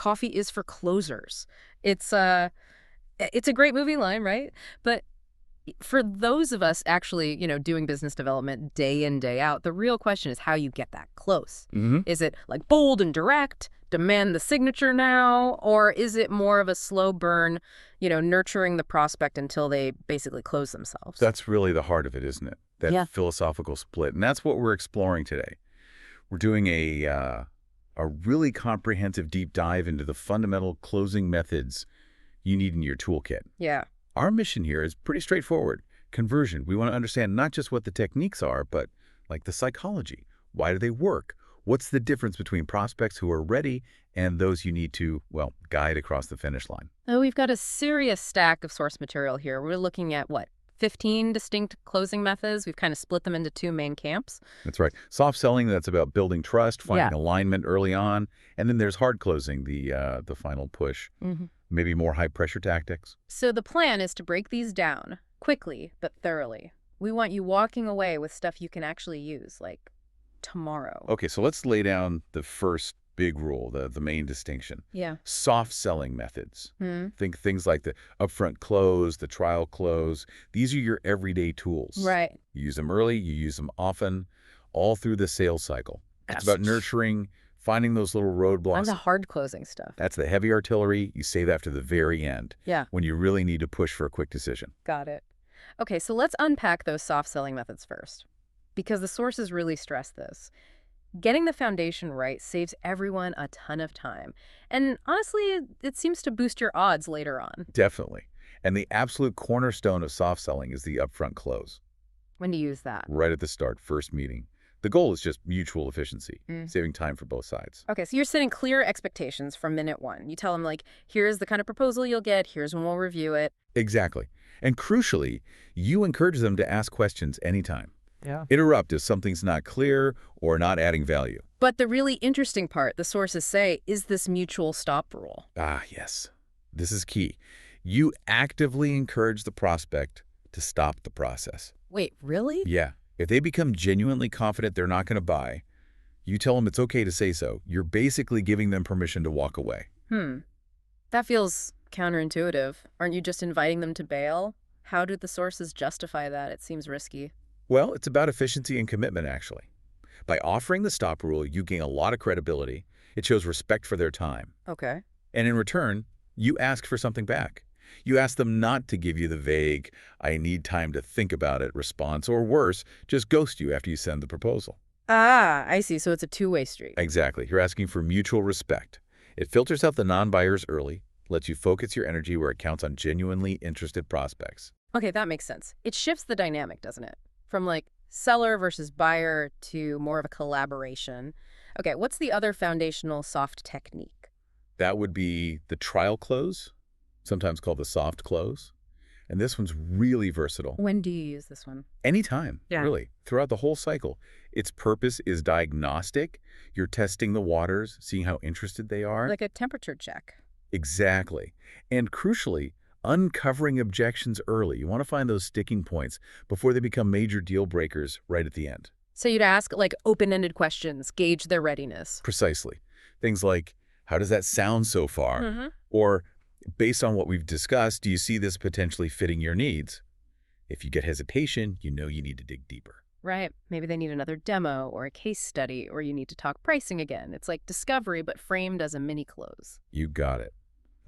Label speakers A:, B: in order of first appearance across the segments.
A: coffee is for closers. It's a great movie line, right? But for those of us actually, doing business development day in, day out, the real question is how you get that close.
B: Mm-hmm.
A: Is it like bold and direct, demand the signature now, or is it more of a slow burn, nurturing the prospect until they basically close themselves?
B: That's really the heart of it, isn't it? That
A: Yeah.
B: philosophical split. And that's what we're exploring today. We're doing a really comprehensive deep dive into the fundamental closing methods you need in your toolkit.
A: Yeah.
B: Our mission here is pretty straightforward. Conversion. We want to understand not just what the techniques are, but like the psychology. Why do they work? What's the difference between prospects who are ready and those you need to, well, guide across the finish line?
A: Oh, we've got a serious stack of source material here. We're looking at, 15 distinct closing methods. We've kind of split them into two main camps.
B: That's right. Soft selling, that's about building trust, finding
A: Yeah.
B: alignment early on. And then there's hard closing, the final push.
A: Mm-hmm.
B: Maybe more high-pressure tactics.
A: So the plan is to break these down quickly but thoroughly. We want you walking away with stuff you can actually use, like tomorrow.
B: Okay, so let's lay down the first big rule, the main distinction.
A: Yeah.
B: Soft selling methods.
A: Hmm.
B: Think things like the upfront close, the trial close. These are your everyday tools.
A: Right.
B: You use them early, you use them often, all through the sales cycle. It's about nurturing, finding those little roadblocks.
A: On the hard closing stuff.
B: That's the heavy artillery. You save that to the very end.
A: Yeah.
B: When you really need to push for a quick decision.
A: Got it. Okay, so let's unpack those soft selling methods first, because the sources really stress this. Getting the foundation right saves everyone a ton of time. And honestly, it seems to boost your odds later on.
B: Definitely. And the absolute cornerstone of soft selling is the upfront close.
A: When to use that.
B: Right at the start, first meeting. The goal is just mutual efficiency,
A: Mm.
B: saving time for both sides.
A: Okay, so you're setting clear expectations from minute one. You tell them, here's the kind of proposal you'll get, here's when we'll review it.
B: Exactly. And crucially, you encourage them to ask questions anytime.
A: Yeah.
B: Interrupt if something's not clear or not adding value.
A: But the really interesting part, the sources say, is this mutual stop rule.
B: Ah, yes. This is key. You actively encourage the prospect to stop the process.
A: Wait, really?
B: Yeah. If they become genuinely confident they're not going to buy, you tell them it's okay to say so. You're basically giving them permission to walk away.
A: That feels counterintuitive. Aren't you just inviting them to bail? How do the sources justify that? It seems risky.
B: Well, it's about efficiency and commitment, actually. By offering the stop rule, you gain a lot of credibility. It shows respect for their time.
A: Okay.
B: And in return, you ask for something back. You ask them not to give you the vague, I need time to think about it response, or worse, just ghost you after you send the proposal.
A: Ah, I see. So it's a two-way street.
B: Exactly. You're asking for mutual respect. It filters out the non-buyers early, lets you focus your energy where it counts on genuinely interested prospects.
A: Okay, that makes sense. It shifts the dynamic, doesn't it? From seller versus buyer to more of a collaboration. Okay, what's the other foundational soft technique?
B: That would be the trial close, sometimes called the soft close. And this one's really versatile.
A: When do you use this one?
B: Anytime,
A: Yeah.
B: really, throughout the whole cycle. Its purpose is diagnostic. You're testing the waters, seeing how interested they are.
A: Like a temperature check.
B: Exactly. And crucially, uncovering objections early. You want to find those sticking points before they become major deal breakers right at the end.
A: So you'd ask open-ended questions, gauge their readiness.
B: Precisely. Things like, how does that sound so far?
A: Mm-hmm.
B: Or, based on what we've discussed, do you see this potentially fitting your needs? If you get hesitation, you know you need to dig deeper.
A: Right. Maybe they need another demo or a case study, or you need to talk pricing again. It's like discovery, but framed as a mini close.
B: You got it.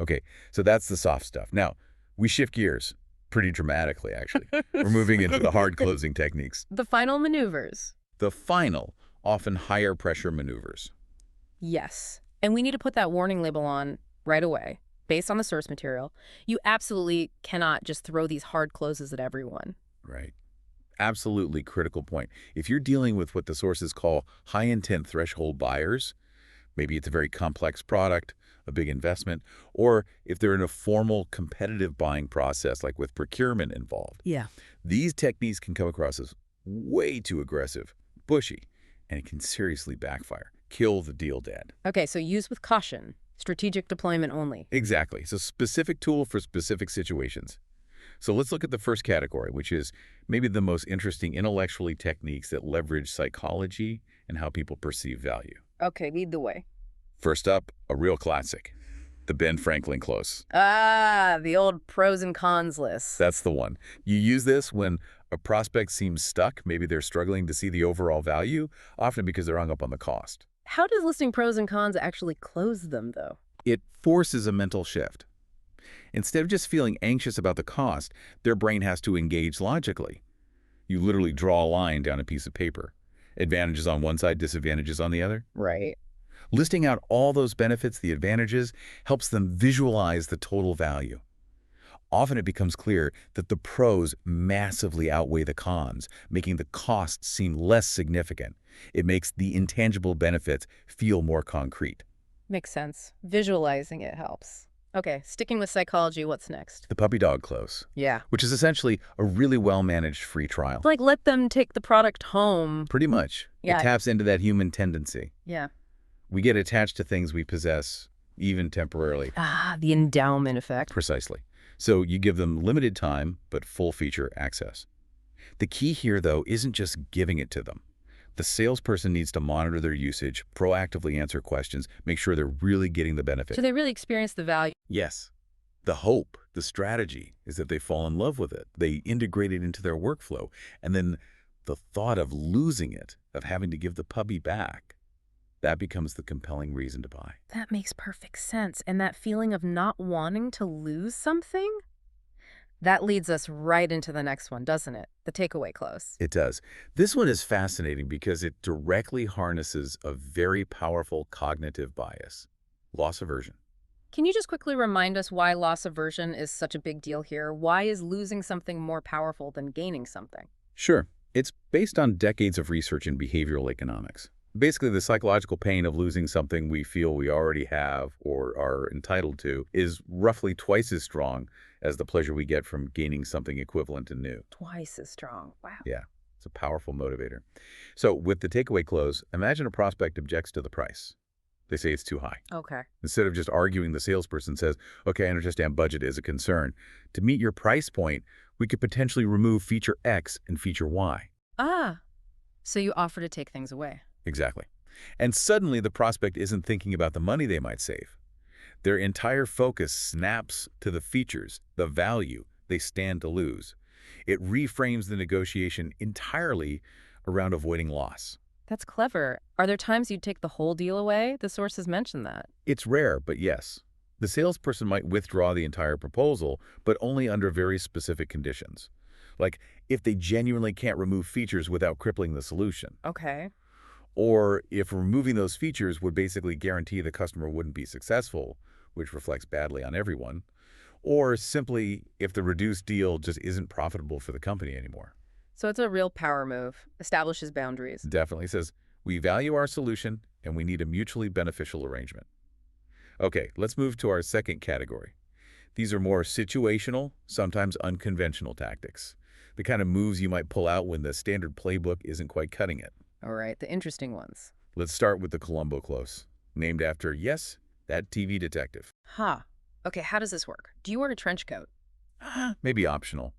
B: Okay, so that's the soft stuff. Now, we shift gears pretty dramatically, actually. We're moving into the hard closing techniques.
A: The final maneuvers.
B: The final, often higher pressure maneuvers.
A: Yes. And we need to put that warning label on right away, based on the source material. You absolutely cannot just throw these hard closes at everyone.
B: Right. Absolutely critical point. If you're dealing with what the sources call high-intent threshold buyers, maybe it's a very complex product, a big investment, or if they're in a formal competitive buying process, like with procurement involved.
A: Yeah.
B: These techniques can come across as way too aggressive, pushy, and it can seriously backfire, kill the deal dead.
A: Okay, so use with caution. Strategic deployment only.
B: Exactly. It's a specific tool for specific situations. So let's look at the first category, which is maybe the most interesting intellectually techniques that leverage psychology and how people perceive value.
A: Okay, lead the way.
B: First up, a real classic, The Ben Franklin close.
A: Ah, the old pros and cons list.
B: That's the one. You use this when a prospect seems stuck. Maybe they're struggling to see the overall value, often because they're hung up on the cost.
A: How does listing pros and cons actually close them, though?
B: It forces a mental shift. Instead of just feeling anxious about the cost, their brain has to engage logically. You literally draw a line down a piece of paper. Advantages on one side, disadvantages on the other.
A: Right.
B: Listing out all those benefits, the advantages, helps them visualize the total value. Often it becomes clear that the pros massively outweigh the cons, making the costs seem less significant. It makes the intangible benefits feel more concrete.
A: Makes sense. Visualizing it helps. Okay, sticking with psychology, what's next?
B: The puppy dog close,
A: Yeah.
B: which is essentially a really well-managed free trial.
A: Like, let them take the product home.
B: Pretty much.
A: Yeah.
B: It taps into that human tendency.
A: Yeah.
B: We get attached to things we possess, even temporarily.
A: Ah, the endowment effect.
B: Precisely. So you give them limited time, but full feature access. The key here, though, isn't just giving it to them. The salesperson needs to monitor their usage, proactively answer questions, make sure they're really getting the benefit.
A: So they really experience the value.
B: Yes. The hope, the strategy, is that they fall in love with it. They integrate it into their workflow. And then the thought of losing it, of having to give the puppy back, that becomes the compelling reason to buy.
A: That makes perfect sense. And that feeling of not wanting to lose something? That leads us right into the next one, doesn't it? The takeaway close.
B: It does. This one is fascinating because it directly harnesses a very powerful cognitive bias, loss aversion.
A: Can you just quickly remind us why loss aversion is such a big deal here? Why is losing something more powerful than gaining something?
B: Sure. It's based on decades of research in behavioral economics. Basically, the psychological pain of losing something we feel we already have or are entitled to is roughly twice as strong as the pleasure we get from gaining something equivalent and new.
A: Twice as strong. Wow.
B: Yeah, it's a powerful motivator. So with the takeaway close, imagine a prospect objects to the price. They say it's too high.
A: Okay.
B: Instead of just arguing, the salesperson says, okay, I understand budget is a concern. To meet your price point, we could potentially remove feature X and feature Y.
A: Ah, so you offer to take things away.
B: Exactly. And suddenly the prospect isn't thinking about the money they might save. Their entire focus snaps to the features, the value they stand to lose. It reframes the negotiation entirely around avoiding loss.
A: That's clever. Are there times you'd take the whole deal away? The sources mentioned that.
B: It's rare, but yes. The salesperson might withdraw the entire proposal, but only under very specific conditions. Like if they genuinely can't remove features without crippling the solution.
A: Okay.
B: Or if removing those features would basically guarantee the customer wouldn't be successful, which reflects badly on everyone. Or simply if the reduced deal just isn't profitable for the company anymore.
A: So it's a real power move. Establishes boundaries.
B: Definitely says, we value our solution and we need a mutually beneficial arrangement. Okay, let's move to our second category. These are more situational, sometimes unconventional tactics. The kind of moves you might pull out when the standard playbook isn't quite cutting it.
A: All right, the interesting ones.
B: Let's start with the Columbo close, named after, yes, that TV detective.
A: Ha. Okay, how does this work? Do you wear a trench coat?
B: Maybe optional.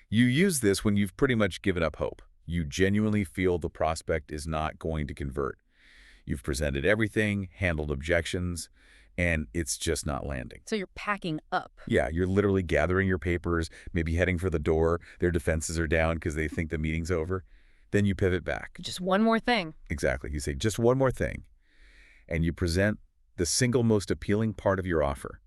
B: You use this when you've pretty much given up hope. You genuinely feel the prospect is not going to convert. You've presented everything, handled objections, and it's just not landing.
A: So you're packing up.
B: Yeah, you're literally gathering your papers, maybe heading for the door. Their defenses are down because they think the meeting's over. Then you pivot back.
A: Just one more thing.
B: Exactly. You say, just one more thing. And you present the single most appealing part of your offer.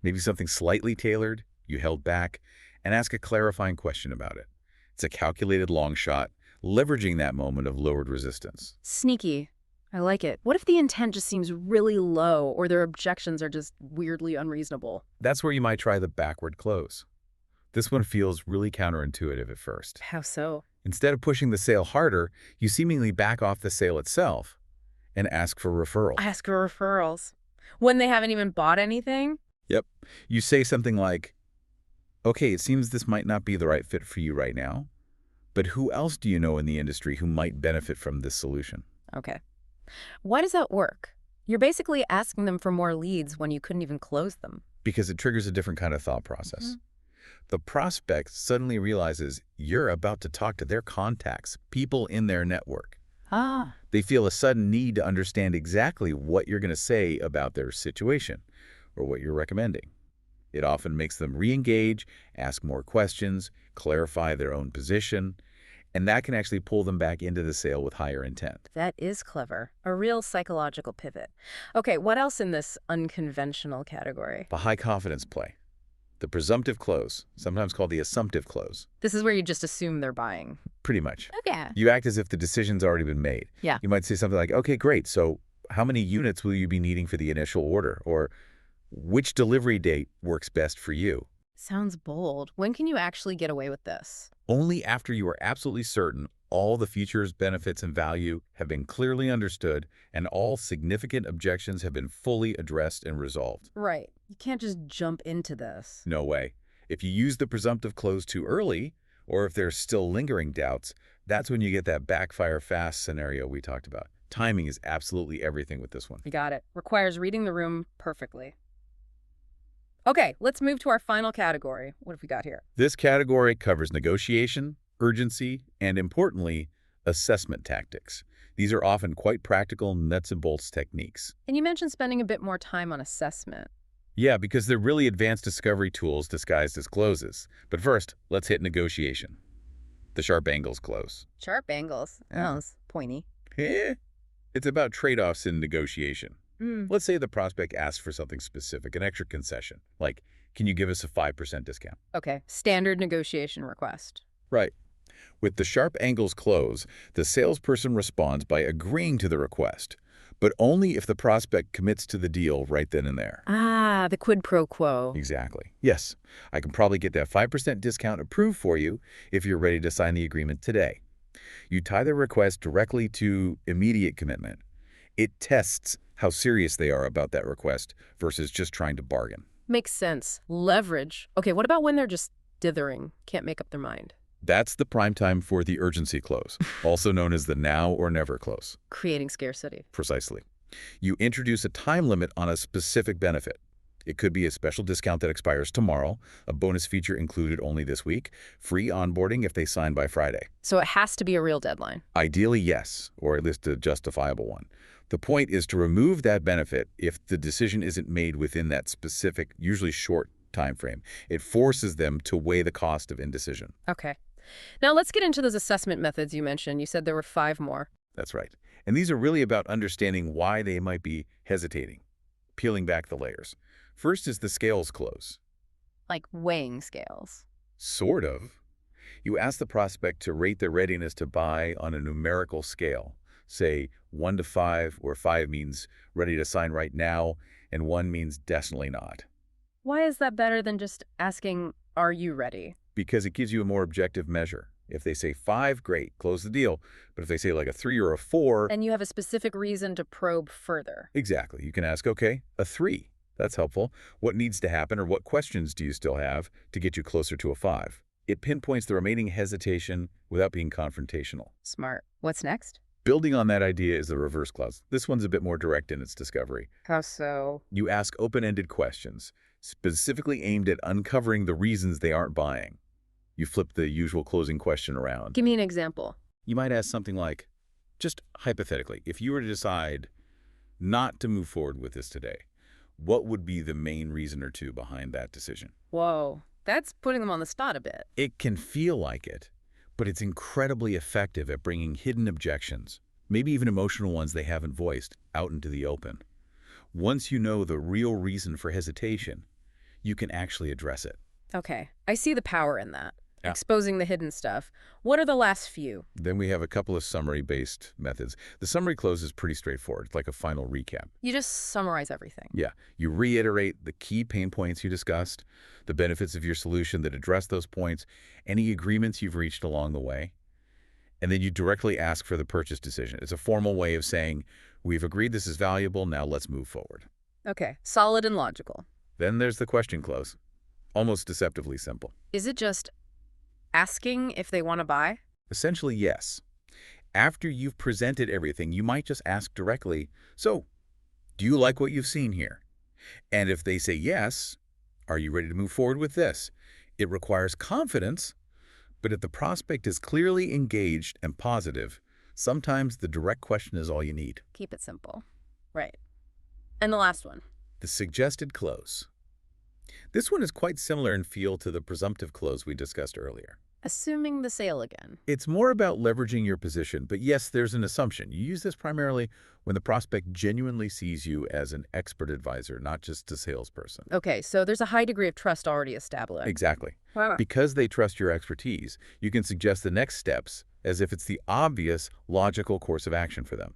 B: Maybe something slightly tailored, you held back, and ask a clarifying question about it. It's a calculated long shot, leveraging that moment of lowered resistance.
A: Sneaky. I like it. What if the intent just seems really low or their objections are just weirdly unreasonable?
B: That's where you might try the backward close. This one feels really counterintuitive at first.
A: How so?
B: Instead of pushing the sale harder, you seemingly back off the sale itself and ask for referrals.
A: Ask for referrals. When they haven't even bought anything?
B: Yep. You say something like, okay, it seems this might not be the right fit for you right now, but who else do you know in the industry who might benefit from this solution?
A: Okay. Why does that work? You're basically asking them for more leads when you couldn't even close them.
B: Because it triggers a different kind of thought process. The prospect suddenly realizes you're about to talk to their contacts, people in their network. They feel a sudden need to understand exactly what you're going to say about their situation, or what you're recommending. It often makes them re-engage, ask more questions, clarify their own position, and that can actually pull them back into the sale with higher intent.
A: That is clever. A real psychological pivot. Okay, what else in this unconventional category?
B: A high confidence play. The presumptive close, sometimes called the assumptive close.
A: This is where you just assume they're buying.
B: Pretty much.
A: Okay.
B: You act as if the decision's already been made.
A: Yeah.
B: You might say something like, okay, great, so how many units will you be needing for the initial order? Or which delivery date works best for you?
A: Sounds bold. When can you actually get away with this?
B: Only after you are absolutely certain all the features, benefits, and value have been clearly understood and all significant objections have been fully addressed and resolved.
A: Right. You can't just jump into this.
B: No way. If you use the presumptive close too early, or if there's still lingering doubts, that's when you get that backfire fast scenario we talked about. Timing is absolutely everything with this one.
A: You got it. Requires reading the room perfectly. Okay, let's move to our final category. What have we got here?
B: This category covers negotiation, urgency, and importantly, assessment tactics. These are often quite practical nuts and bolts techniques.
A: And you mentioned spending a bit more time on assessment.
B: Yeah, because they're really advanced discovery tools disguised as closes. But first, let's hit negotiation. The sharp angles close.
A: Sharp angles.
B: Yeah.
A: Oh, it's pointy.
B: It's about trade-offs in negotiation.
A: Mm.
B: Let's say the prospect asks for something specific, an extra concession, like, can you give us a 5% discount?
A: Okay, standard negotiation request.
B: Right. With the sharp angles close, the salesperson responds by agreeing to the request, but only if the prospect commits to the deal right then and there.
A: Ah, the quid pro quo.
B: Exactly. Yes, I can probably get that 5% discount approved for you if you're ready to sign the agreement today. You tie the request directly to immediate commitment. It tests how serious they are about that request versus just trying to bargain.
A: Makes sense. Leverage. Okay, what about when they're just dithering, can't make up their mind?
B: That's the prime time for the urgency close, also known as the now or never close.
A: Creating scarcity.
B: Precisely. You introduce a time limit on a specific benefit. It could be a special discount that expires tomorrow, a bonus feature included only this week, free onboarding if they sign by Friday.
A: So it has to be a real deadline.
B: Ideally, yes, or at least a justifiable one. The point is to remove that benefit if the decision isn't made within that specific, usually short time frame. It forces them to weigh the cost of indecision.
A: Okay. Now let's get into those assessment methods you mentioned. You said there were 5 more.
B: That's right. And these are really about understanding why they might be hesitating, peeling back the layers. First is the scales close.
A: Like weighing scales.
B: Sort of. You ask the prospect to rate their readiness to buy on a numerical scale. Say 1 to 5, where 5 means ready to sign right now, and 1 means definitely not.
A: Why is that better than just asking, are you ready?
B: Because it gives you a more objective measure. If they say 5, great, close the deal. But if they say like a 3 or a 4...
A: And you have a specific reason to probe further.
B: Exactly. You can ask, okay, a 3. That's helpful. What needs to happen or what questions do you still have to get you closer to a 5? It pinpoints the remaining hesitation without being confrontational.
A: Smart. What's next?
B: Building on that idea is the reverse clause. This one's a bit more direct in its discovery.
A: How so?
B: You ask open-ended questions, specifically aimed at uncovering the reasons they aren't buying. You flip the usual closing question around.
A: Give me an example.
B: You might ask something like, just hypothetically, if you were to decide not to move forward with this today, what would be the main reason or two behind that decision?
A: Whoa, that's putting them on the spot a bit.
B: It can feel like it, but it's incredibly effective at bringing hidden objections, maybe even emotional ones they haven't voiced, out into the open. Once you know the real reason for hesitation, you can actually address it.
A: Okay, I see the power in that.
B: Yeah.
A: Exposing the hidden stuff. What are the last few?
B: Then we have a couple of summary-based methods. The summary close is pretty straightforward. It's like a final recap.
A: You just summarize everything.
B: Yeah, you reiterate the key pain points you discussed, the benefits of your solution that address those points, any agreements you've reached along the way, and then you directly ask for the purchase decision. It's a formal way of saying, we've agreed this is valuable, now let's move forward.
A: Okay, solid and logical.
B: Then there's the question close. Almost deceptively simple.
A: Is it just asking if they want to buy?
B: Essentially, yes. After you've presented everything, you might just ask directly, so, do you like what you've seen here? And if they say yes, are you ready to move forward with this? It requires confidence, but if the prospect is clearly engaged and positive, sometimes the direct question is all you need.
A: Keep it simple. Right. And the last one.
B: The suggested close. This one is quite similar in feel to the presumptive close we discussed earlier.
A: Assuming the sale again.
B: It's more about leveraging your position, but yes, there's an assumption. You use this primarily when the prospect genuinely sees you as an expert advisor, not just a salesperson.
A: Okay, so there's a high degree of trust already established.
B: Exactly.
A: Wow.
B: Because they trust your expertise, you can suggest the next steps as if it's the obvious, logical course of action for them.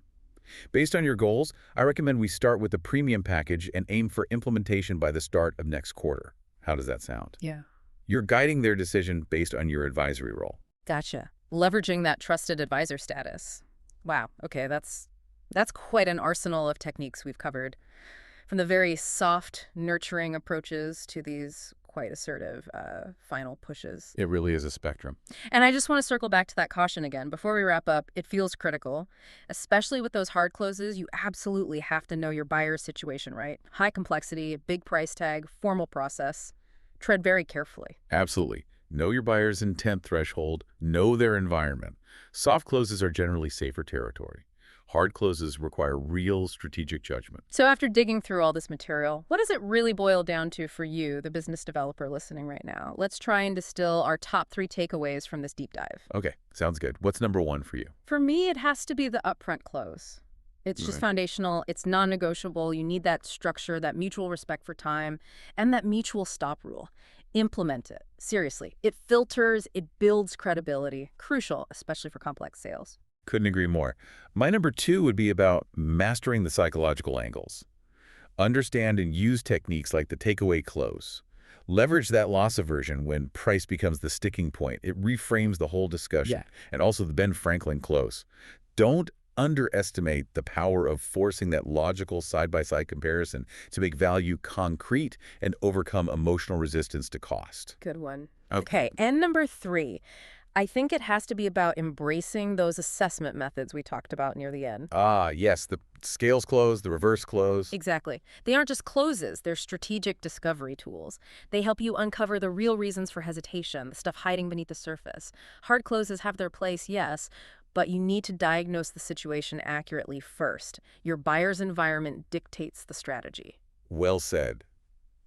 B: Based on your goals, I recommend we start with the premium package and aim for implementation by the start of next quarter. How does that sound?
A: Yeah.
B: You're guiding their decision based on your advisory role.
A: Gotcha. Leveraging that trusted advisor status. Wow. Okay, that's quite an arsenal of techniques we've covered. From the very soft, nurturing approaches to these quite assertive final pushes.
B: It really is a spectrum.
A: And I just want to circle back to that caution again. Before we wrap up, it feels critical, especially with those hard closes. You absolutely have to know your buyer's situation, right? High complexity, big price tag, formal process. Tread very carefully.
B: Absolutely. Know your buyer's intent threshold, know their environment. Soft closes are generally safer territory. Hard closes require real strategic judgment.
A: So after digging through all this material, what does it really boil down to for you, the business developer listening right now? Let's try and distill our top 3 takeaways from this deep dive.
B: Okay, sounds good. What's number 1 for you?
A: For me, it has to be the upfront close. It's just foundational. It's non-negotiable. You need that structure, that mutual respect for time, and that mutual stop rule. Implement it. Seriously. It filters, it builds credibility. Crucial, especially for complex sales.
B: Couldn't agree more. My number 2 would be about mastering the psychological angles. Understand and use techniques like the takeaway close. Leverage that loss aversion when price becomes the sticking point. It reframes the whole discussion. And also the Ben Franklin close. Don't underestimate the power of forcing that logical side-by-side comparison to make value concrete and overcome emotional resistance to cost.
A: Good one.
B: Okay.
A: Okay, and number 3, I think it has to be about embracing those assessment methods we talked about near the end.
B: Ah, yes, the scales close, the reverse close.
A: Exactly. They aren't just closes, they're strategic discovery tools. They help you uncover the real reasons for hesitation, the stuff hiding beneath the surface. Hard closes have their place, yes, but you need to diagnose the situation accurately first. Your buyer's environment dictates the strategy.
B: Well said.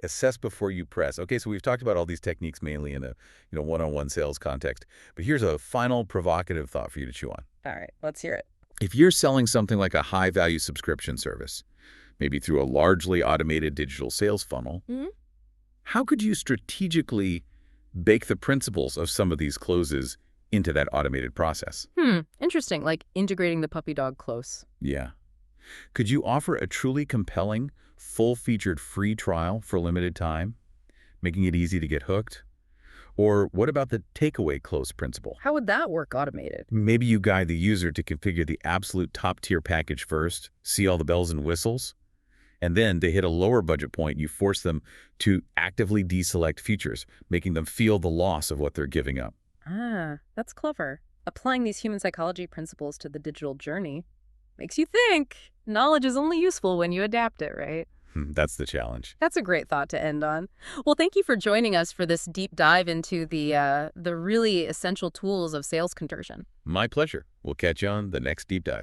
B: Assess before you press. Okay, so we've talked about all these techniques mainly in a one-on-one sales context, but here's a final provocative thought for you to chew on.
A: All right, let's hear it.
B: If you're selling something like a high-value subscription service, maybe through a largely automated digital sales funnel, how could you strategically bake the principles of some of these closes into that automated process?
A: Interesting, like integrating the puppy dog close.
B: Yeah. Could you offer a truly compelling, full-featured free trial for a limited time, making it easy to get hooked? Or what about the takeaway close principle?
A: How would that work automated?
B: Maybe you guide the user to configure the absolute top-tier package first, see all the bells and whistles, and then they hit a lower budget point, you force them to actively deselect features, making them feel the loss of what they're giving up.
A: Ah, that's clever. Applying these human psychology principles to the digital journey makes you think. Knowledge is only useful when you adapt it, right?
B: That's the challenge.
A: That's a great thought to end on. Well, thank you for joining us for this deep dive into the really essential tools of sales conversion.
B: My pleasure. We'll catch you on the next deep dive.